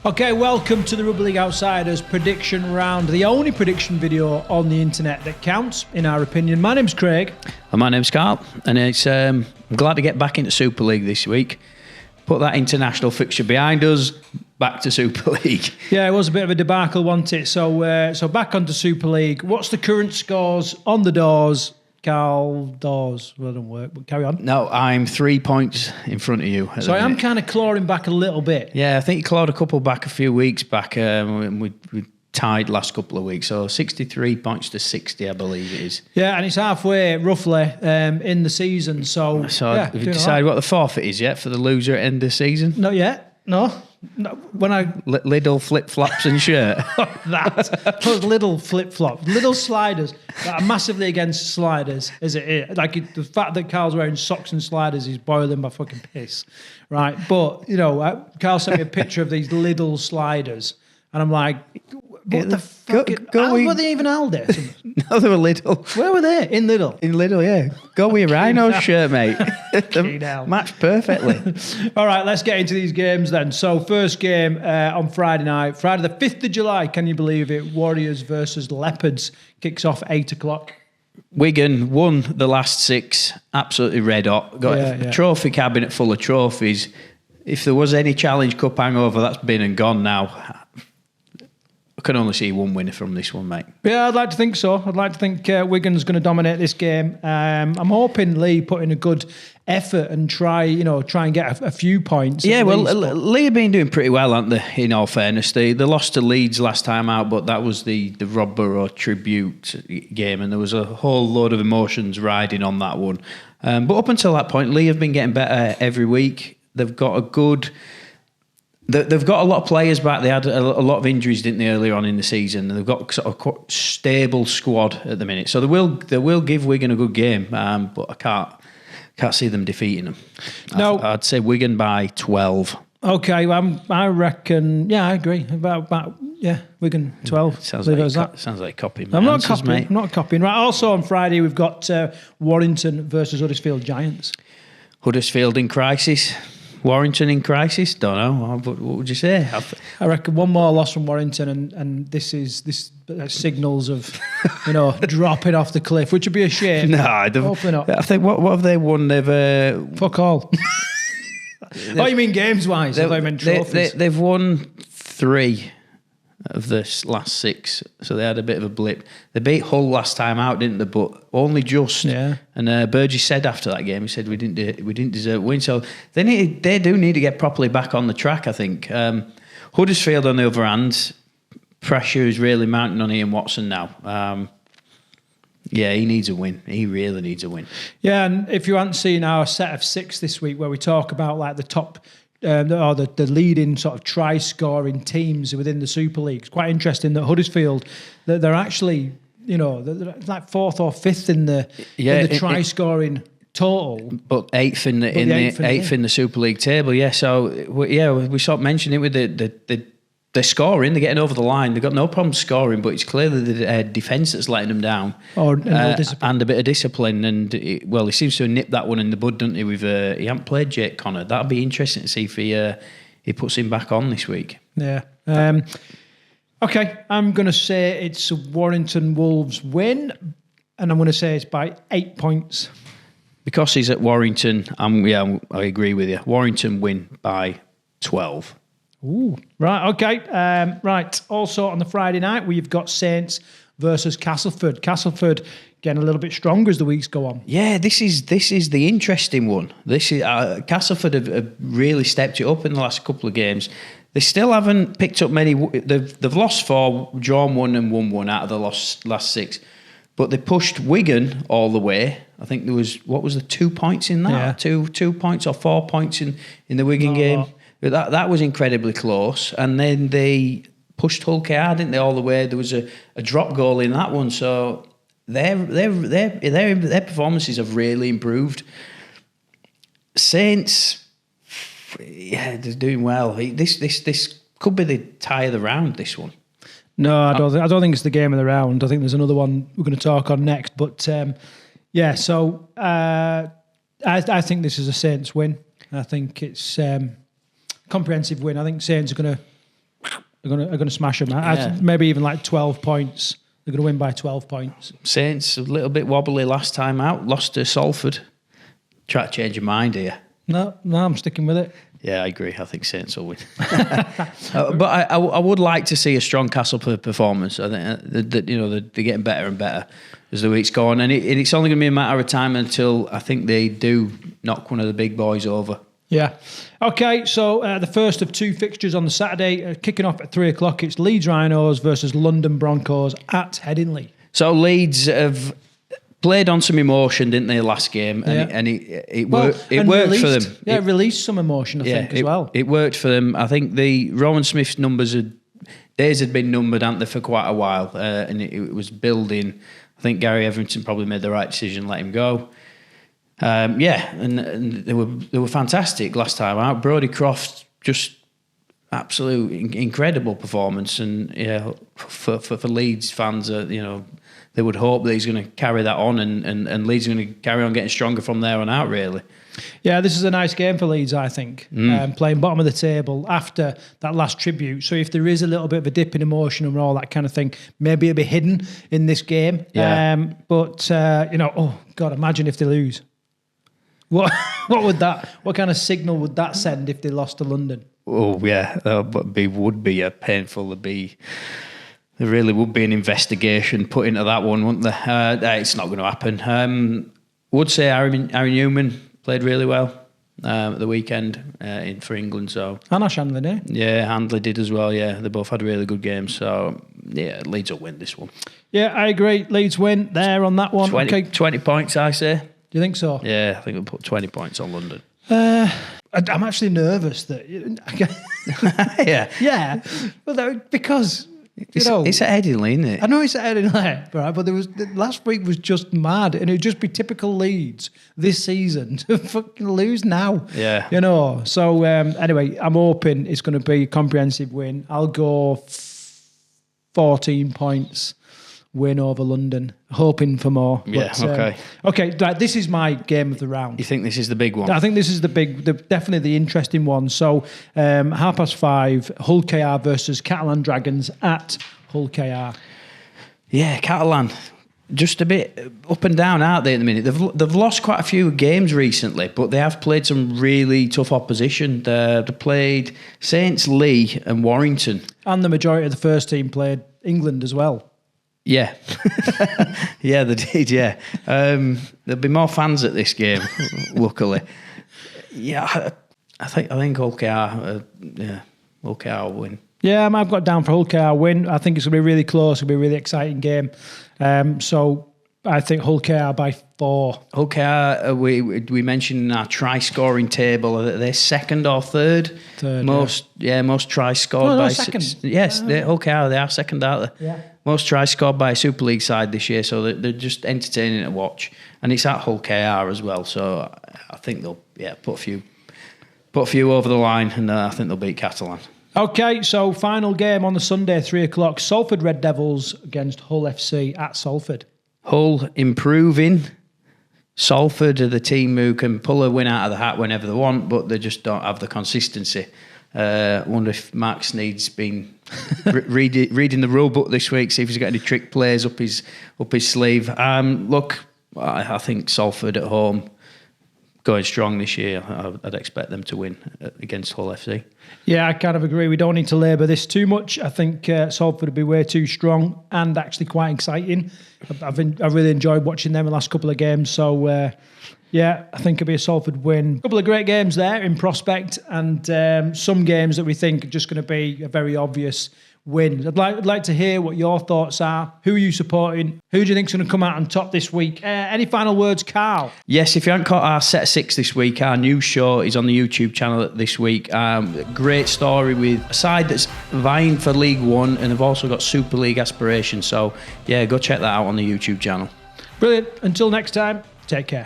Okay, welcome to the Rugby League Outsiders prediction round, the only prediction video on the internet that counts, in our opinion. My name's Craig. And my name's Karl, and I'm glad to get back into Super League this week. Put that international fixture behind us, back to Super League. Yeah, it was a bit of a debacle, wasn't it? So back onto Super League. What's the current scores on the doors? Karl, doors, well, don't work, but carry on. No, I'm 3 points in front of you. So I am kind of clawing back a little bit. Yeah, I think you clawed a couple back a few weeks back. We tied last couple of weeks. So 63 points to 60, I believe it is. Yeah, and it's halfway, roughly, in the season. So yeah, have you decided what the forfeit is yet for the loser at end of the season? Not yet, no. When I little flip flops and shirt. Those little flip flops, little sliders. I'm massively against sliders. The fact that Karl's wearing socks and sliders is boiling my fucking piss, right? But Karl sent me a picture of these little sliders, and I'm like, what the fuck? Were they even Aldi? No, they were Lidl. Where were they? In Lidl. In Lidl, yeah. Go with your Rhinos shirt, mate. Matched perfectly. All right, let's get into these games then. So first game on Friday night, Friday the 5th of July, can you believe it? Warriors versus Leopards kicks off 8 o'clock. Wigan won the last 6, absolutely red hot. Got a trophy cabinet full of trophies. If there was any Challenge Cup hangover, that's been and gone now. I can only see one winner from this one, mate. Yeah, I'd like to think so. I'd like to think Wigan's going to dominate this game. I'm hoping Lee put in a good effort and try and get a few points. Yeah, well, Lee have been doing pretty well, haven't they, in all fairness. They lost to Leeds last time out, but that was the Rob Burrow tribute game, and there was a whole load of emotions riding on that one. But up until that point, Lee have been getting better every week. They've got a good... They've got a lot of players back. They had a lot of injuries, didn't they, earlier on in the season? And they've got sort of quite stable squad at the minute. So they will give Wigan a good game, but I can't see them defeating them. No, I'd say Wigan by 12. Okay, I reckon. Yeah, I agree. About Wigan 12. Sounds like copying. I'm not copying. Mate. I'm not copying. Right. Also on Friday we've got Warrington versus Huddersfield Giants. Huddersfield in crisis. Warrington in crisis? Don't know. What would you say? I reckon one more loss from Warrington, and this signals of dropping off the cliff, which would be a shame. No, hopefully not. I think what have they won? They've fuck all. Oh, you mean games wise? I meant trophies. They've won 3 of the last 6, so they had a bit of a blip. They beat Hull last time out, didn't they? But only just. Yeah. And Burgess said after that game, he said we didn't deserve a win. So they do need to get properly back on the track, I think. Huddersfield, on the other hand, pressure is really mounting on Ian Watson now. Yeah, he needs a win. He really needs a win. Yeah, and if you haven't seen our set of 6 this week, where we talk about like the top. Or the leading sort of try-scoring teams within the Super League. It's quite interesting that Huddersfield, they're actually, they're like 4th or 5th in the try-scoring total, but 8th in the Super League table. Yeah, so we sort of mentioned it with they're scoring, they're getting over the line. They've got no problem scoring, but it's clearly the defence that's letting them down. And a bit of discipline. And he seems to have nipped that one in the bud, doesn't he? With he hasn't played Jake Connor. That'd be interesting to see if he puts him back on this week. Yeah. Okay, I'm going to say it's a Warrington Wolves win, and I'm going to say it's by 8 points. Because he's at Warrington, I agree with you. Warrington win by 12. Ooh, right, okay. Right, also on the Friday night, we've got Saints versus Castleford. Castleford getting a little bit stronger as the weeks go on. Yeah, this is the interesting one. This is Castleford have really stepped it up in the last couple of games. They still haven't picked up many. They've lost 4, drawn 1 and won 1 out of the last 6. But they pushed Wigan all the way. I think there was, 2 points in that? Yeah. 2 points or 4 points in the Wigan game. That was incredibly close, and then they pushed Hull KR, didn't they, all the way? There was a drop goal in that one, so their performances have really improved. Saints, yeah, they're doing well. This could be the tie of the round. This one. No, I don't think it's the game of the round. I think there's another one we're going to talk on next. But yeah, so I think this is a Saints win. I think it's comprehensive win. I think Saints are going to are going to smash them. Yeah. Maybe even like 12 points. They're going to win by 12 points. Saints a little bit wobbly last time out. Lost to Salford. Try to change your mind here. No, I'm sticking with it. Yeah, I agree. I think Saints will win. But I would like to see a strong Castleford performance. I think that they're getting better and better as the weeks go on, and it's only going to be a matter of time until I think they do knock one of the big boys over. Yeah. Okay, so the first of 2 fixtures on the Saturday, kicking off at 3 o'clock. It's Leeds Rhinos versus London Broncos at Headingley. So Leeds have played on some emotion, didn't they, last game? And it worked. It worked for them. Yeah, it released some emotion, I think, as well. It worked for them. I think the Rowan Smith's days had been numbered, hadn't they, for quite a while, and it was building. I think Gary Everington probably made the right decision, let him go. And they were fantastic last time out. Brodie Croft, just absolute incredible performance, and for Leeds fans, they would hope that he's going to carry that on, and Leeds are going to carry on getting stronger from there on out, really. Yeah, this is a nice game for Leeds, I think. Playing bottom of the table after that last tribute. So if there is a little bit of a dip in emotion and all that kind of thing, maybe it'll be hidden in this game. Yeah. Oh God, imagine if they lose. What kind of signal would that send if they lost to London? Oh yeah, that would be a painful. There really would be an investigation put into that one, wouldn't there? It's not going to happen. Would say Aaron Newman played really well at the weekend for England. So and Ash Handley, eh? Yeah, Handley did as well. Yeah, they both had really good games. So yeah, Leeds will win this one. Yeah, I agree. Leeds win there on that one. 20 points, I say. Do you think so? Yeah, I think we'll put 20 points on London. I'm actually nervous that. Yeah, well, because. It's at Headingley, isn't it? I know it's at Headingley, right? But last week was just mad, and it'd just be typical Leeds this season to fucking lose now. Yeah, So anyway, I'm hoping it's going to be a comprehensive win. I'll go 14 points win over London, hoping for more. Yeah, okay. Okay, right, this is my game of the round. You think this is the big one? I think this is definitely the interesting one. So 5:30, Hull KR versus Catalan Dragons at Hull KR. Yeah, Catalan, just a bit up and down, aren't they, at the minute? They've lost quite a few games recently, but they have played some really tough opposition. They played Saints, Lee and Warrington. And the majority of the first team played England as well. Yeah, yeah, they did. Yeah, there'll be more fans at this game, luckily. Yeah, I think Hull KR, Hull KR will win. Yeah, I've got down for Hull KR win. I think it's going to be really close. It'll be a really exciting game. So I think Hull KR by 4. Hull KR, we mentioned in our try scoring table that they're second or third. Most tries scored by second. Yes, Hull KR, they are second, aren't they? Yeah. Most tries scored by a Super League side this year, so they're just entertaining to watch. And it's at Hull KR as well, so I think they'll put a few over the line, and I think they'll beat Catalan. Okay, so final game on the Sunday, 3 o'clock. Salford Red Devils against Hull FC at Salford. Hull improving. Salford are the team who can pull a win out of the hat whenever they want, but they just don't have the consistency. Wonder if Mark Sneed's been reading the rule book this week, see if he's got any trick plays up his sleeve. Look, I think Salford at home going strong this year. I'd expect them to win against Hull FC. Yeah, I kind of agree. We don't need to labour this too much. I think Salford would be way too strong and actually quite exciting. I've really enjoyed watching them the last couple of games. So, I think it'll be a Salford win. A couple of great games there in prospect, and some games that we think are just going to be a very obvious win. I'd like to hear what your thoughts are. Who are you supporting? Who do you think's going to come out on top this week? Any final words, Karl? Yes, if you haven't caught our Set 6 this week, our news show is on the YouTube channel this week. Great story with a side that's vying for League One and have also got Super League aspirations. So, go check that out on the YouTube channel. Brilliant. Until next time, take care.